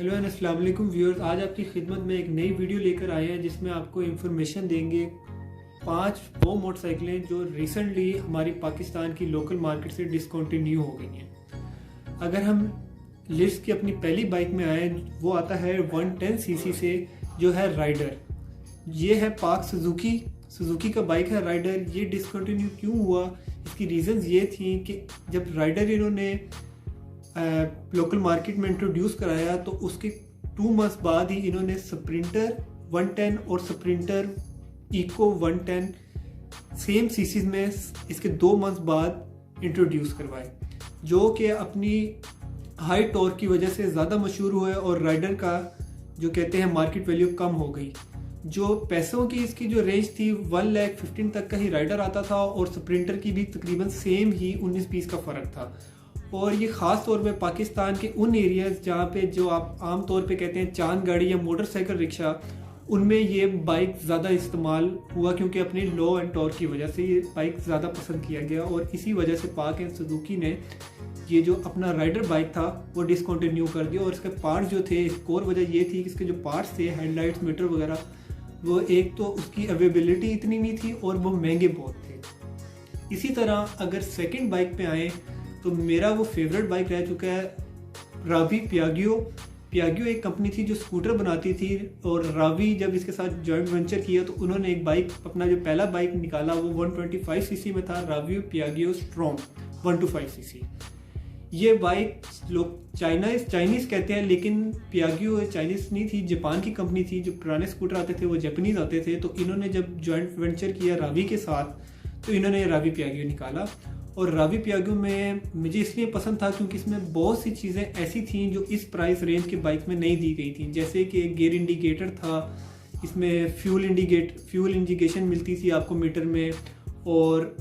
Hello and अस्सलाम वालेकुम viewers. आज आपकी खिदमत में एक नई वीडियो लेकर आए हैं जिसमें आपको इन्फॉर्मेशन देंगे 5 वो मोटरसाइकिलें जो रिसेंटली हमारी पाकिस्तान की लोकल मार्केट से डिसकंटिन्यू हो गई हैं। अगर हम लिस्ट की अपनी पहली बाइक में आए, वो आता है 110 सीसी से, जो है राइडर। ये है पाक सुजुकी का बाइक है राइडर। ये डिसकंटिन्यू क्यों हुआ, इसकी रीज़न्स ये थी कि जब राइडर इन्होंने लोकल मार्केट में इंट्रोड्यूस कराया तो उसके 2 मंथ्स बाद ही इन्होंने स्प्रिंटर 110 और स्प्रिंटर इको 110 सेम सीसीज में इसके 2 मंथ्स बाद इंट्रोड्यूस करवाए, जो कि अपनी हाई टॉर्क की वजह से ज़्यादा मशहूर हुए और राइडर का जो कहते हैं मार्केट वैल्यू कम हो गई। जो पैसों की इसकी जो रेंज थी 1,15,000 तक का ही राइडर आता था और स्प्रिंटर की भी तकरीबन सेम ही 19-20 का फ़र्क था। और ये ख़ास तौर पे पाकिस्तान के उन एरियाज़ जहाँ पे जो आप आम तौर पे कहते हैं चांद गाड़ी या मोटरसाइकिल रिक्शा, उनमें ये बाइक ज़्यादा इस्तेमाल हुआ क्योंकि अपनी लो एंड टॉर्क की वजह से ये बाइक ज़्यादा पसंद किया गया। और इसी वजह से पाक एंड सुजुकी ने ये जो अपना राइडर बाइक था वो डिसकंटिन्यू कर दिया। और इसके पार्ट्स जो थे, एक और वजह ये थी कि इसके जो पार्ट्स थे, हेडलाइट्स, मीटर वगैरह, वो एक तो उसकी अवेलेबिलिटी इतनी नहीं थी और वो महंगे बहुत थे। इसी तरह अगर सेकेंड बाइक पे आए तो मेरा वो फेवरेट बाइक रह चुका है रावी पियागियो एक कंपनी थी जो स्कूटर बनाती थी। और रावी जब इसके साथ जॉइंट वेंचर किया तो उन्होंने एक बाइक, अपना जो पहला बाइक निकाला वो 125 सीसी में था, रावी पियागियो स्ट्रॉम 125 सीसी। ये बाइक लोग चाइनीज़ कहते हैं, लेकिन पियागियो चाइनीज़ नहीं थी, जापान की कंपनी थी। जो पुराने स्कूटर आते थे वो जापानीज़ आते थे। तो इन्होंने जब जॉइंट वेंचर किया रावी के साथ तो इन्होंने रावी पियागियो निकाला। और रावी पियागियो में मुझे इसलिए पसंद था क्योंकि इसमें बहुत सी चीज़ें ऐसी थीं जो इस प्राइस रेंज के बाइक में नहीं दी गई थी। जैसे कि गियर इंडिकेटर था, इसमें फ्यूल इंडिकेशन मिलती थी आपको मीटर में, और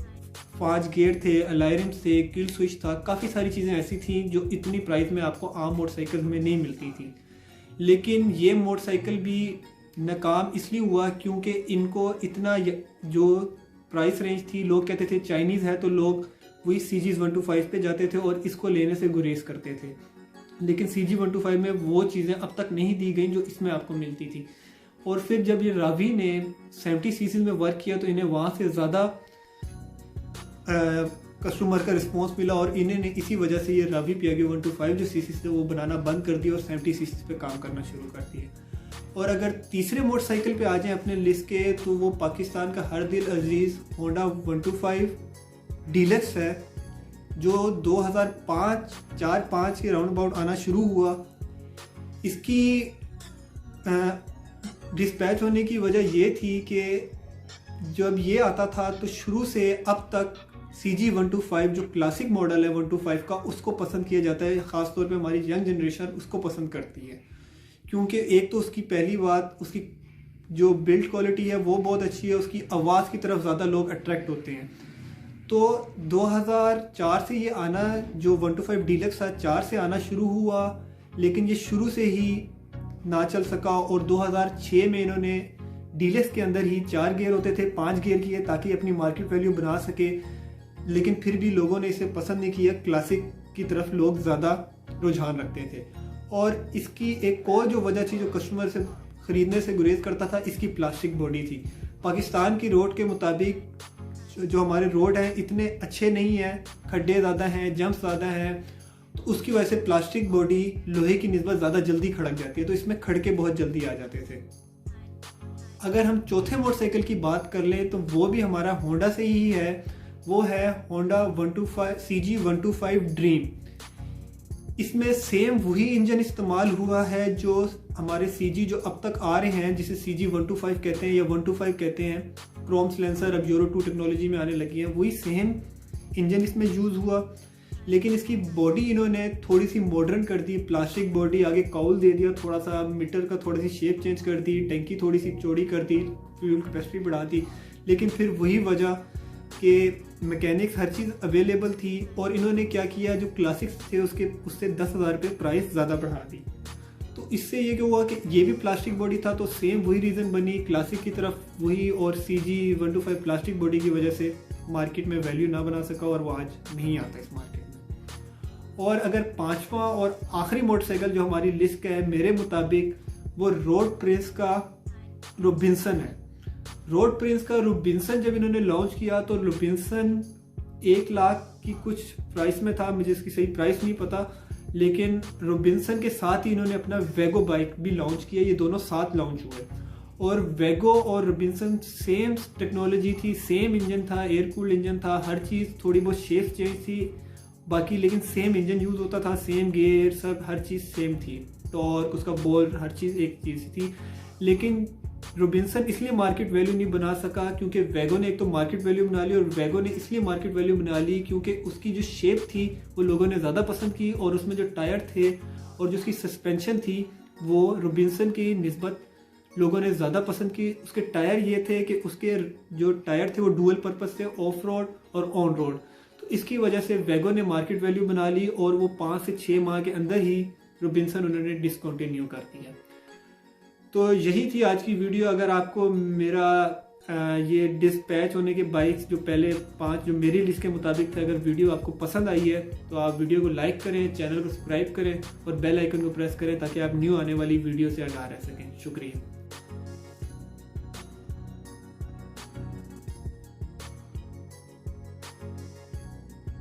5 गियर थे, अलायरम्स थे, किल स्विच था। काफ़ी सारी चीज़ें ऐसी थीं जो इतनी प्राइस में आपको आम मोटरसाइकिल में नहीं मिलती थी। लेकिन ये मोटरसाइकिल भी नाकाम इसलिए हुआ क्योंकि इनको इतना जो प्राइस रेंज थी, लोग कहते थे चाइनीज़ है, तो लोग वही CG 125 पे जाते थे और इसको लेने से गुरेज करते थे। लेकिन CG 125 में वो चीज़ें अब तक नहीं दी गई जो इसमें आपको मिलती थी। और फिर जब ये रावी ने 70 सीसी में वर्क किया तो इन्हें वहाँ से ज़्यादा कस्टमर का रिस्पॉन्स मिला और इन्होंने इसी वजह से ये रावी पियागियो 125 जो सीसी से वो बनाना बंद कर दिया और 70 सीसी पे काम करना शुरू कर दिया। और अगर तीसरे मोटरसाइकिल पे आ जाएं अपने लिस्ट के, तो वो पाकिस्तान का हर दिल अजीज़ होंडा 125 डीलक्स है, जो 2004-5 के राउंड अबाउट आना शुरू हुआ। इसकी डिस्पैच होने की वजह ये थी कि जब ये आता था तो शुरू से अब तक CG 125 जो क्लासिक मॉडल है 125 का, उसको पसंद किया जाता है। ख़ास तौर पे हमारी यंग जनरेशन उसको पसंद करती है क्योंकि एक तो उसकी पहली बात, उसकी जो बिल्ड क्वालिटी है वो बहुत अच्छी है, उसकी आवाज़ की तरफ ज़्यादा लोग अट्रैक्ट होते हैं। तो 2004 से ये आना, जो 125 डीलक्स था, 4 से आना शुरू हुआ, लेकिन ये शुरू से ही ना चल सका। और 2006 में इन्होंने डीलक्स के अंदर ही 4 गियर होते थे, 5 गियर किए ताकि अपनी मार्केट वैल्यू बना सके। लेकिन फिर भी लोगों ने इसे पसंद नहीं किया, क्लासिक की तरफ लोग ज़्यादा रुझान रखते थे। और इसकी एक और जो वजह थी जो कस्टमर से ख़रीदने से गुरेज करता था, इसकी प्लास्टिक बॉडी थी। पाकिस्तान की रोड के मुताबिक जो हमारे रोड हैं इतने अच्छे नहीं हैं, खड्डे ज़्यादा हैं, जंप्स ज़्यादा हैं, तो उसकी वजह से प्लास्टिक बॉडी लोहे की निस्बत ज़्यादा जल्दी खड़क जाती है, तो इसमें खड़के बहुत जल्दी आ जाते थे। अगर हम चौथे मोटरसाइकिल की बात कर लें तो वो भी हमारा होंडा से ही है, वो है होंडा 125 CG 125 ड्रीम। इसमें सेम वही इंजन इस्तेमाल हुआ है जो हमारे CG जो अब तक आ रहे हैं, जिसे CG 125 कहते हैं या 125 कहते हैं, क्रोम सिलेंसर अब यूरो 2 टेक्नोलॉजी में आने लगी है, वही सेम इंजन इसमें यूज़ हुआ। लेकिन इसकी बॉडी इन्होंने थोड़ी सी मॉडर्न कर दी, प्लास्टिक बॉडी, आगे काउल दे दिया, थोड़ा सा मीटर का थोड़ी सी शेप चेंज कर दी, टंकी थोड़ी सी चौड़ी कर दी, फ्यूल कैपेसिटी बढ़ा दी। लेकिन फिर वही वजह कि मैकेनिक्स हर चीज़ अवेलेबल थी और इन्होंने क्या किया, जो क्लासिक्स थे उससे 10,000 रुपये प्राइस ज़्यादा बढ़ा दी। तो इससे ये क्या हुआ कि ये भी प्लास्टिक बॉडी था, तो सेम वही रीज़न बनी, क्लासिक की तरफ वही, और CG 125 प्लास्टिक बॉडी की वजह से मार्केट में वैल्यू ना बना सका और वो आज नहीं आता इस मार्केट में। और अगर पांचवा और आखिरी मोटरसाइकिल जो हमारी लिस्ट का है मेरे मुताबिक वो रोड प्रिंस का रोबिन्सन है। रोड प्रिंस का रोबिन्सन जब इन्होंने लॉन्च किया तो रोबिन्सन 1 लाख की कुछ प्राइस में था, मुझे इसकी सही प्राइस नहीं पता, लेकिन रोबिन्सन के साथ ही इन्होंने अपना वेगो बाइक भी लॉन्च किया। ये दोनों साथ लॉन्च हुए और वेगो और रोबिन्सन सेम टेक्नोलॉजी थी, सेम इंजन था, एयर कूल्ड इंजन था, हर चीज़ थोड़ी बहुत शेप चेंज थी बाकी, लेकिन सेम इंजन यूज़ होता था, सेम गेयर, सब हर चीज़ सेम थी, टॉर्क उसका बोल हर चीज़ एक चीज़ थी। लेकिन रोबिन्सन इसलिए मार्केट वैल्यू नहीं बना सका क्योंकि वेगो ने एक तो मार्केट वैल्यू बना ली, और वेगो ने इसलिए मार्केट वैल्यू बना ली क्योंकि उसकी जो शेप थी वो लोगों ने ज़्यादा पसंद की, और उसमें जो टायर थे और जो उसकी सस्पेंशन थी वो रोबिन्सन की निस्बत लोगों ने ज़्यादा पसंद की। उसके टायर ये थे कि उसके जो टायर थे वो डुअल पर्पस थे, ऑफ रोड और ऑन रोड, तो इसकी वजह से वेगो ने मार्केट वैल्यू बना ली और वो 5 से 6 माह के अंदर ही रोबिन्सन उन्होंने डिसकंटिन्यू कर दिया। तो यही थी आज की वीडियो। अगर आपको मेरा ये डिस्पैच होने के बाइक्स जो पहले 5 जो मेरी लिस्ट के मुताबिक थे, अगर वीडियो आपको पसंद आई है तो आप वीडियो को लाइक करें, चैनल को सब्सक्राइब करें और बेल आइकन को प्रेस करें ताकि आप न्यू आने वाली वीडियो से आगाह रह सकें। शुक्रिया।